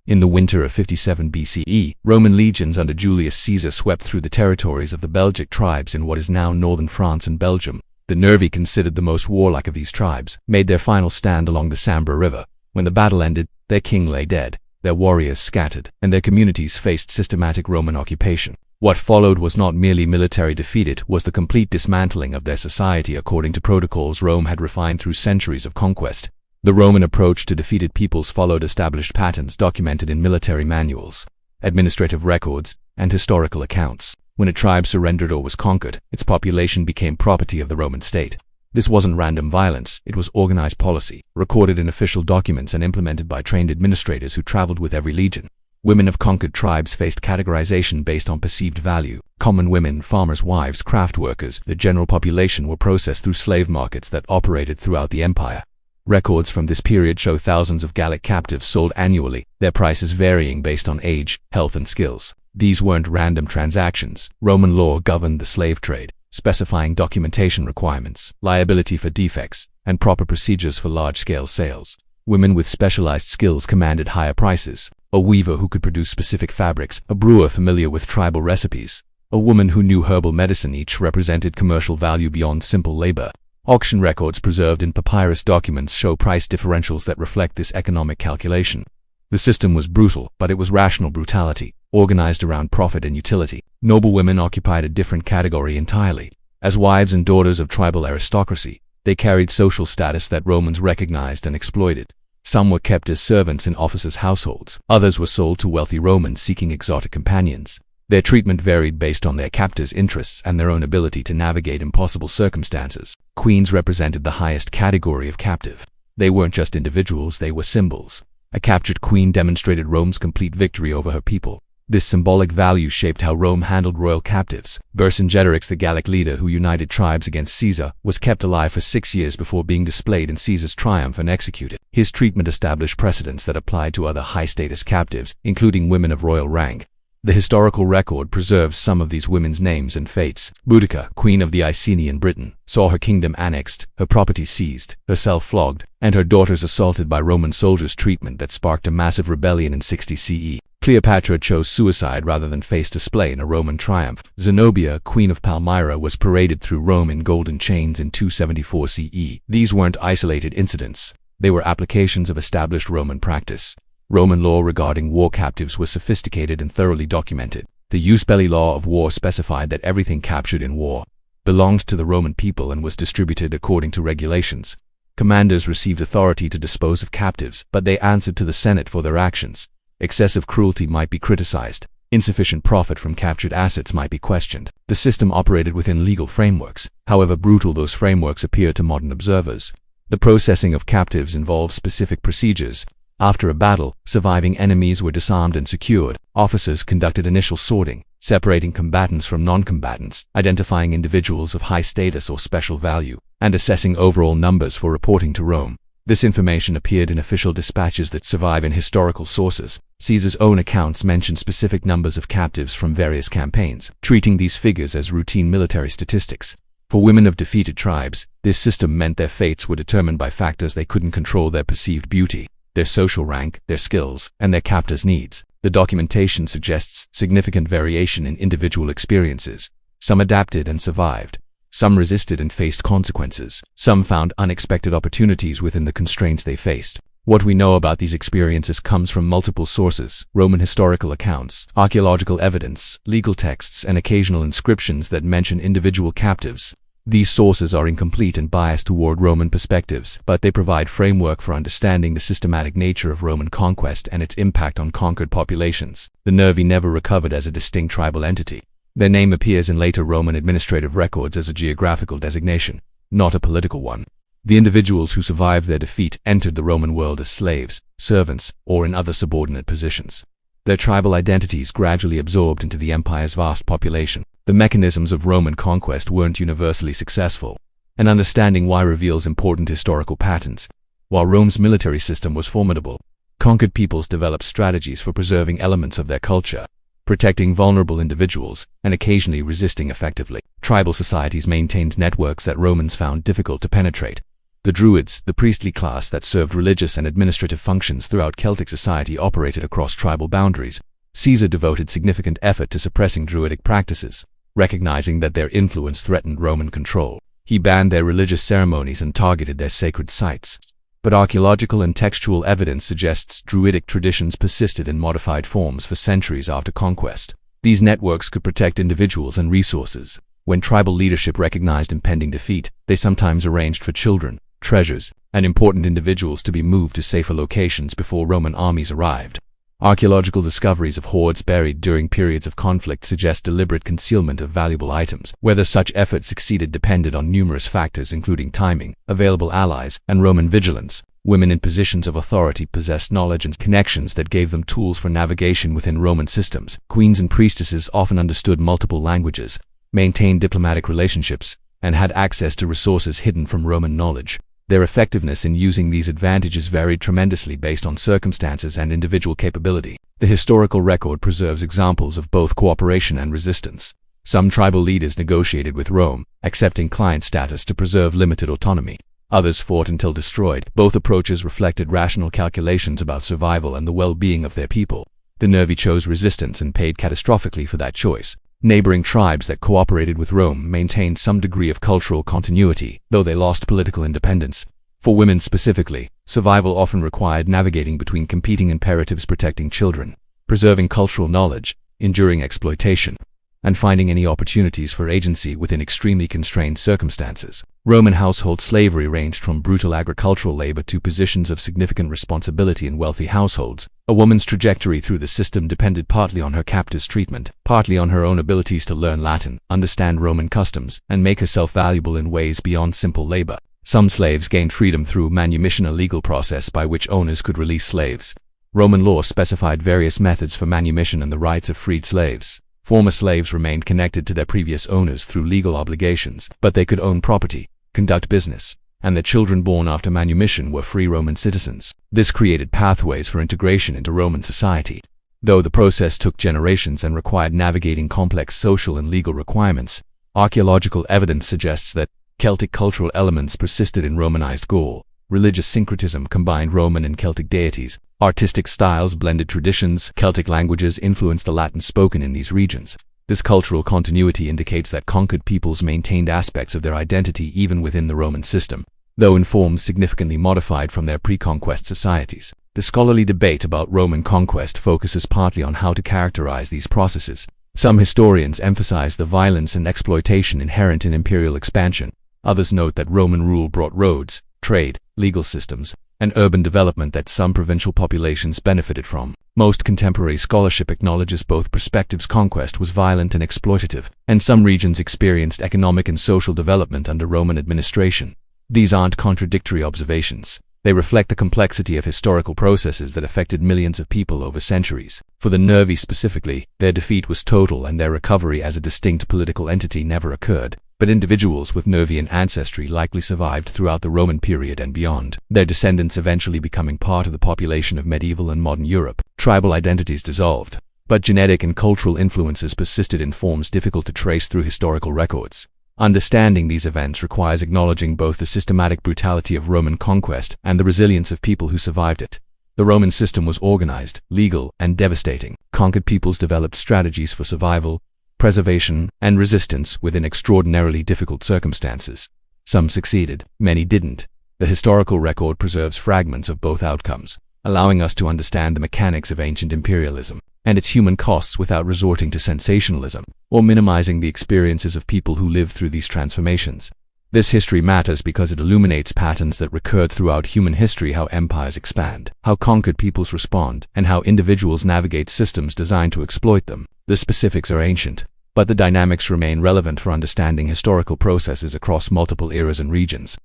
In the winter of 57 BCE, Roman legions under Julius Caesar swept through the territories of the Belgic tribes in what is now northern France and Belgium. The nervy, considered the most warlike of these tribes, made their final stand along the Sambre River. When the battle ended, their king lay dead, their warriors scattered, and their communities faced systematic Roman occupation. What followed was not merely military defeat, it was the complete dismantling of their society according to protocols Rome had refined through centuries of conquest. The Roman approach to defeated peoples followed established patterns documented in military manuals, administrative records, and historical accounts. When a tribe surrendered or was conquered, its population became property of the Roman state. This wasn't random violence, it was organized policy, recorded in official documents and implemented by trained administrators who traveled with every legion. Women of conquered tribes faced categorization based on perceived value. Common women, farmers' wives, craft workers, the general population were processed through slave markets that operated throughout the empire. Records from this period show thousands of Gallic captives sold annually, their prices varying based on age, health, and skills. These weren't random transactions. Roman law governed the slave trade, specifying documentation requirements, liability for defects, and proper procedures for large-scale sales. Women with specialized skills commanded higher prices. A weaver who could produce specific fabrics, a brewer familiar with tribal recipes, a woman who knew herbal medicine, each represented commercial value beyond simple labor. Auction records preserved in papyrus documents show price differentials that reflect this economic calculation. The system was brutal, but it was rational brutality, organized around profit and utility. Noble women occupied a different category entirely. As wives and daughters of tribal aristocracy, they carried social status that Romans recognized and exploited. Some were kept as servants in officers' households. Others were sold to wealthy Romans seeking exotic companions. Their treatment varied based on their captors' interests and their own ability to navigate impossible circumstances. Queens represented the highest category of captive. They weren't just individuals, they were symbols. A captured queen demonstrated Rome's complete victory over her people. This symbolic value shaped how Rome handled royal captives. Vercingetorix, the Gallic leader who united tribes against Caesar, was kept alive for 6 years before being displayed in Caesar's triumph and executed. His treatment established precedents that applied to other high-status captives, including women of royal rank. The historical record preserves some of these women's names and fates. Boudica, queen of the Icenian Britain, saw her kingdom annexed, her property seized, herself flogged, and her daughters assaulted by Roman soldiers, treatment that sparked a massive rebellion in 60 CE. Cleopatra chose suicide rather than face display in a Roman triumph. Zenobia, queen of Palmyra, was paraded through Rome in golden chains in 274 CE. These weren't isolated incidents. They were applications of established Roman practice. Roman law regarding war captives was sophisticated and thoroughly documented. The jus belli law of war specified that everything captured in war belonged to the Roman people and was distributed according to regulations. Commanders received authority to dispose of captives, but they answered to the Senate for their actions. Excessive cruelty might be criticized. Insufficient profit from captured assets might be questioned. The system operated within legal frameworks, however brutal those frameworks appear to modern observers. The processing of captives involved specific procedures. After a battle, surviving enemies were disarmed and secured. Officers conducted initial sorting, separating combatants from non-combatants, identifying individuals of high status or special value, and assessing overall numbers for reporting to Rome. This information appeared in official dispatches that survive in historical sources. Caesar's own accounts mention specific numbers of captives from various campaigns, treating these figures as routine military statistics. For women of defeated tribes, this system meant their fates were determined by factors they couldn't control: their perceived beauty, their social rank, their skills, and their captors' needs. The documentation suggests significant variation in individual experiences. Some adapted and survived. Some resisted and faced consequences. Some found unexpected opportunities within the constraints they faced. What we know about these experiences comes from multiple sources: Roman historical accounts, archaeological evidence, legal texts, and occasional inscriptions that mention individual captives. These sources are incomplete and biased toward Roman perspectives, but they provide framework for understanding the systematic nature of Roman conquest and its impact on conquered populations. The Nervi never recovered as a distinct tribal entity. Their name appears in later Roman administrative records as a geographical designation, not a political one. The individuals who survived their defeat entered the Roman world as slaves, servants, or in other subordinate positions. Their tribal identities gradually absorbed into the empire's vast population. The mechanisms of Roman conquest weren't universally successful, and understanding why reveals important historical patterns. While Rome's military system was formidable, conquered peoples developed strategies for preserving elements of their culture, protecting vulnerable individuals, and occasionally resisting effectively. Tribal societies maintained networks that Romans found difficult to penetrate. The Druids, the priestly class that served religious and administrative functions throughout Celtic society, operated across tribal boundaries. Caesar devoted significant effort to suppressing Druidic practices, recognizing that their influence threatened Roman control. He banned their religious ceremonies and targeted their sacred sites. But archaeological and textual evidence suggests Druidic traditions persisted in modified forms for centuries after conquest. These networks could protect individuals and resources. When tribal leadership recognized impending defeat, they sometimes arranged for children, treasures, and important individuals to be moved to safer locations before Roman armies arrived. Archaeological discoveries of hoards buried during periods of conflict suggest deliberate concealment of valuable items. Whether such efforts succeeded depended on numerous factors, including timing, available allies, and Roman vigilance. Women in positions of authority possessed knowledge and connections that gave them tools for navigation within Roman systems. Queens and priestesses often understood multiple languages, maintained diplomatic relationships, and had access to resources hidden from Roman knowledge. Their effectiveness in using these advantages varied tremendously based on circumstances and individual capability. The historical record preserves examples of both cooperation and resistance. Some tribal leaders negotiated with Rome, accepting client status to preserve limited autonomy. Others fought until destroyed. Both approaches reflected rational calculations about survival and the well-being of their people. The Nervi chose resistance and paid catastrophically for that choice. Neighboring tribes that cooperated with Rome maintained some degree of cultural continuity, though they lost political independence. For women specifically, survival often required navigating between competing imperatives: protecting children, preserving cultural knowledge, enduring exploitation, and finding any opportunities for agency within extremely constrained circumstances. Roman household slavery ranged from brutal agricultural labor to positions of significant responsibility in wealthy households. A woman's trajectory through the system depended partly on her captor's treatment, partly on her own abilities to learn Latin, understand Roman customs, and make herself valuable in ways beyond simple labor. Some slaves gained freedom through manumission, a legal process by which owners could release slaves. Roman law specified various methods for manumission and the rights of freed slaves. Former slaves remained connected to their previous owners through legal obligations, but they could own property, conduct business, and the children born after manumission were free Roman citizens. This created pathways for integration into Roman society. Though the process took generations and required navigating complex social and legal requirements, archaeological evidence suggests that Celtic cultural elements persisted in Romanized Gaul. Religious syncretism combined Roman and Celtic deities. Artistic styles blended traditions. Celtic languages influenced the Latin spoken in these regions. This cultural continuity indicates that conquered peoples maintained aspects of their identity even within the Roman system, though in forms significantly modified from their pre-conquest societies. The scholarly debate about Roman conquest focuses partly on how to characterize these processes. Some historians emphasize the violence and exploitation inherent in imperial expansion. Others note that Roman rule brought roads, trade, legal systems, and urban development that some provincial populations benefited from. Most contemporary scholarship acknowledges both perspectives. Conquest was violent and exploitative, and some regions experienced economic and social development under Roman administration. These aren't contradictory observations. They reflect the complexity of historical processes that affected millions of people over centuries. For the Nervi specifically, their defeat was total and their recovery as a distinct political entity never occurred. But individuals with Nervian ancestry likely survived throughout the Roman period and beyond, their descendants eventually becoming part of the population of medieval and modern Europe. Tribal identities dissolved, but genetic and cultural influences persisted in forms difficult to trace through historical records. Understanding these events requires acknowledging both the systematic brutality of Roman conquest and the resilience of people who survived it. The Roman system was organized, legal, and devastating. Conquered peoples developed strategies for survival, preservation, and resistance within extraordinarily difficult circumstances. Some succeeded, many didn't. The historical record preserves fragments of both outcomes, allowing us to understand the mechanics of ancient imperialism and its human costs without resorting to sensationalism or minimizing the experiences of people who lived through these transformations. This history matters because it illuminates patterns that recurred throughout human history: how empires expand, how conquered peoples respond, and how individuals navigate systems designed to exploit them. The specifics are ancient, but the dynamics remain relevant for understanding historical processes across multiple eras and regions.